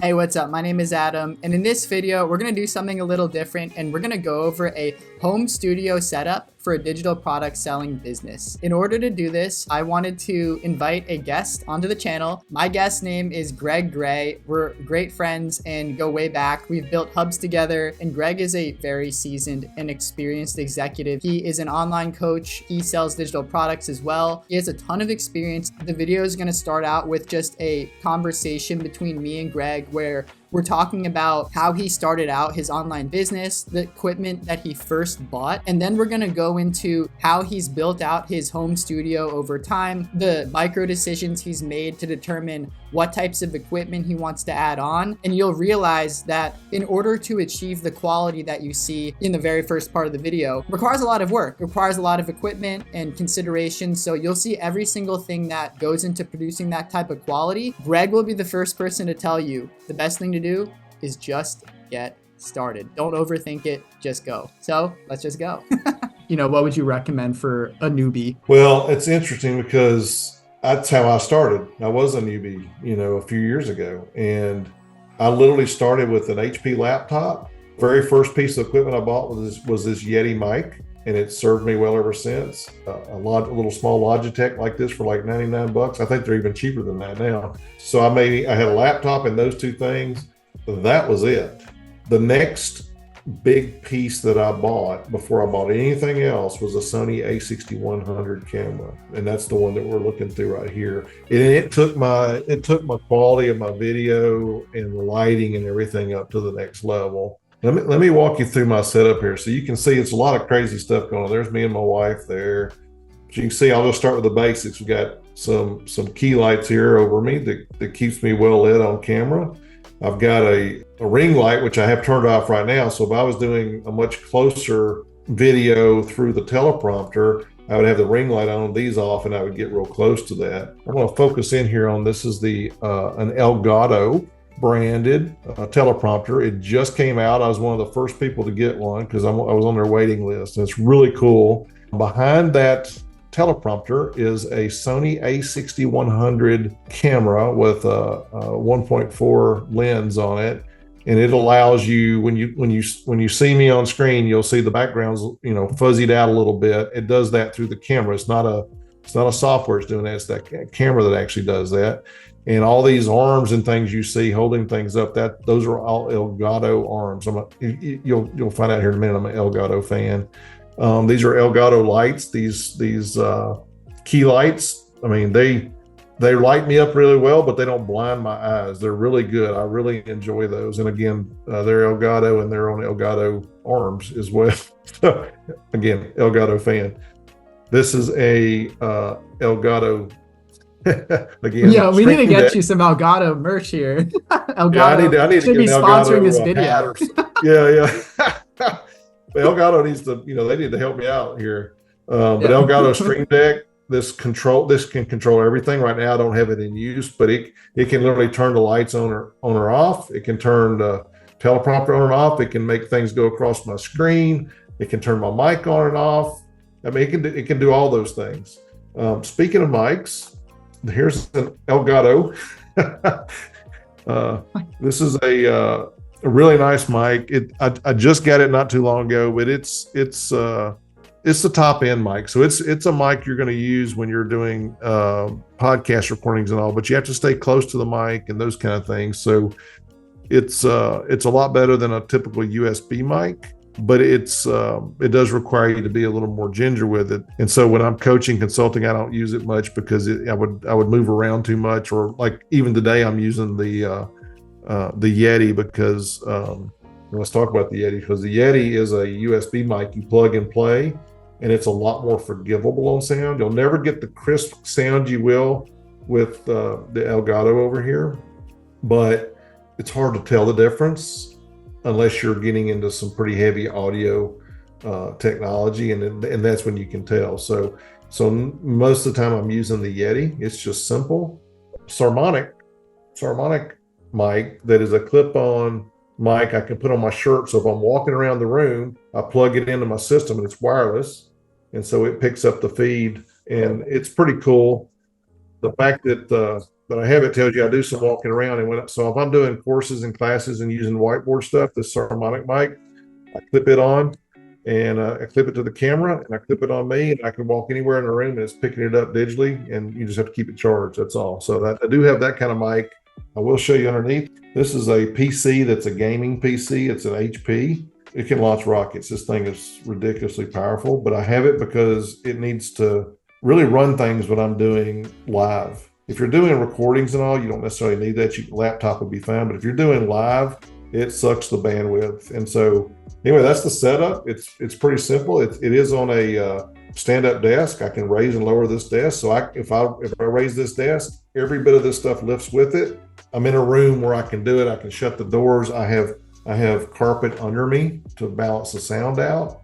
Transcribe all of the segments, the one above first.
Hey, what's up? My name is Adam, and in this video, we're going to do something a little different, and we're going to go over a home studio setup for a digital product selling business. In order to do this, I wanted to invite a guest onto the channel. My guest's name is Gregory. We're great friends and go way back. We've built hubs together, and Greg is a very seasoned and experienced executive. He is an online coach. He sells digital products as well. He has a ton of experience. The video is going to start out with just a conversation between me and Greg where we're talking about how he started out his online business, the equipment that he first bought, and then we're gonna go into how he's built out his home studio over time, the micro decisions he's made to determine what types of equipment he wants to add on. And you'll realize that in order to achieve the quality that you see in the very first part of the video, requires a lot of work, requires a lot of equipment and consideration. So you'll see every single thing that goes into producing that type of quality. Greg will be the first person to tell you the best thing to do is just get started. Don't overthink it, just go. So let's just go. What would you recommend for a newbie? Well, it's interesting because that's how I started. I was a newbie, a few years ago. And I literally started with an HP laptop. Very first piece of equipment I bought was this Yeti mic, and it served me well ever since. A little small Logitech like this for like 99 bucks. I think they're even cheaper than that now. So I had a laptop and those two things. That was it. The next big piece that I bought before I bought anything else was a Sony a6100 camera, and that's the one that we're looking through right here. And it took my quality of my video and the lighting and everything up to the next level. Let me walk you through my setup here, so you can see it's a lot of crazy stuff going on. There's me and my wife there. As you can see, I'll just start with the basics. We got some key lights here over me that keeps me well lit on camera. I've got a ring light, which I have turned off right now. So if I was doing a much closer video through the teleprompter, I would have the ring light on, these off, and I would get real close to that. I'm going to focus in here on this is an Elgato branded teleprompter. It just came out. I was one of the first people to get one because I was on their waiting list, and it's really cool. Behind that teleprompter is a Sony a6100 camera with a 1.4 lens on it, and it allows you when you see me on screen, you'll see the background's fuzzied out a little bit. It does that through the camera. It's not a software it's doing that. It's that camera that actually does that. And all these arms and things you see holding things up, those are all Elgato arms. You'll find out here in a minute. I'm an Elgato fan. These are Elgato lights. These key lights. I mean, they light me up really well, but they don't blind my eyes. They're really good. I really enjoy those. And again, they're Elgato and they're on Elgato arms as well. So again, Elgato fan. This is a Elgato. Again, yeah, we need to get you some Elgato merch here. Elgato I need to should be sponsoring this video. Yeah. Elgato needs to, they need to help me out here. But Elgato Stream Deck, this can control everything. Right now, I don't have it in use, but it can literally turn the lights on or off. It can turn the teleprompter on and off. It can make things go across my screen. It can turn my mic on and off. I mean, it can do all those things. Speaking of mics, here's an Elgato. This is a really nice mic. I just got it not too long ago, but it's the top end mic. So it's a mic you're going to use when you're doing podcast recordings and all, but you have to stay close to the mic and those kind of things. So it's a lot better than a typical USB mic, but it does require you to be a little more ginger with it. And so when I'm coaching, consulting, I don't use it much because I would move around too much. Or like even today, I'm using the Yeti because let's talk about the Yeti, because the Yeti is a USB mic you plug and play, and it's a lot more forgivable on sound. You'll never get the crisp sound you will with the Elgato over here, but it's hard to tell the difference unless you're getting into some pretty heavy audio technology, and that's when you can tell. So most of the time I'm using the Yeti. It's just simple Sarmonic mic that is a clip-on mic I can put on my shirt. So if I'm walking around the room, I plug it into my system and it's wireless, and so it picks up the feed, and it's pretty cool. The fact that but I have it tells you I do some walking around. And so if I'm doing courses and classes and using whiteboard stuff, this harmonic mic, I clip it on and I clip it to the camera and I clip it on me, and I can walk anywhere in the room and it's picking it up digitally, and you just have to keep it charged. That's all. So that I do have that kind of mic. I will show you underneath. This is a PC that's a gaming PC. It's an HP. It can launch rockets. This thing is ridiculously powerful, but I have it because it needs to really run things when I'm doing live. If you're doing recordings and all, you don't necessarily need that. Your laptop would be fine, but if you're doing live, it sucks the bandwidth. And so anyway, that's the setup. It's pretty simple. It is on a stand-up desk. I can raise and lower this desk. So if I raise this desk, every bit of this stuff lifts with it. I'm in a room where I can do it. I can shut the doors. I have carpet under me to balance the sound out.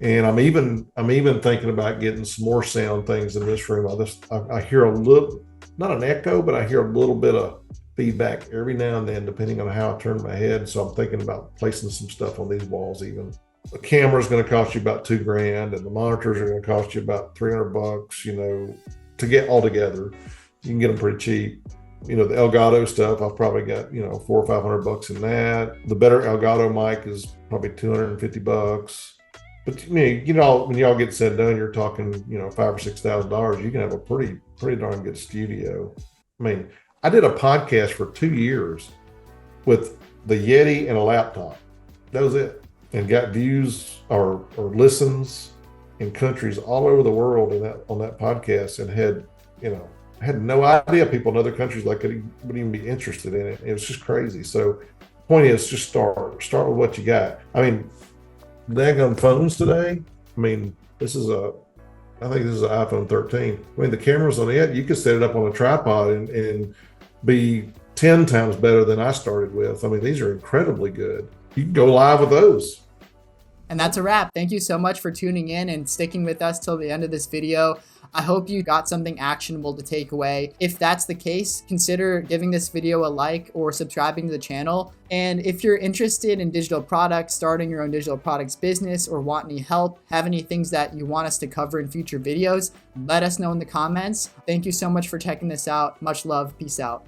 And I'm even thinking about getting some more sound things in this room. I hear a little, not an echo, but I hear a little bit of feedback every now and then, depending on how I turn my head. So I'm thinking about placing some stuff on these walls. Even the camera is going to cost you about $2,000, and the monitors are going to cost you about $300. To get all together, you can get them pretty cheap. The Elgato stuff, I've probably got, $400 or $500 in that. The better Elgato mic is probably $250. But when y'all get said done, you're talking, $5,000 or $6,000. You can have a pretty darn good studio. I did a podcast for 2 years with the Yeti and a laptop. That was it, and got views or listens in countries all over the world on that podcast, and had no idea people in other countries would even be interested in it. It was just crazy. So the point is, just start with what you got. Daggone phones today. I think this is an iPhone 13. The cameras on it, you could set it up on a tripod and be 10 times better than I started with. These are incredibly good. You can go live with those. And that's a wrap. Thank you so much for tuning in and sticking with us till the end of this video. I hope you got something actionable to take away. If that's the case, consider giving this video a like or subscribing to the channel. And if you're interested in digital products, starting your own digital products business, or want any help, have any things that you want us to cover in future videos, let us know in the comments. Thank you so much for checking this out. Much love. Peace out.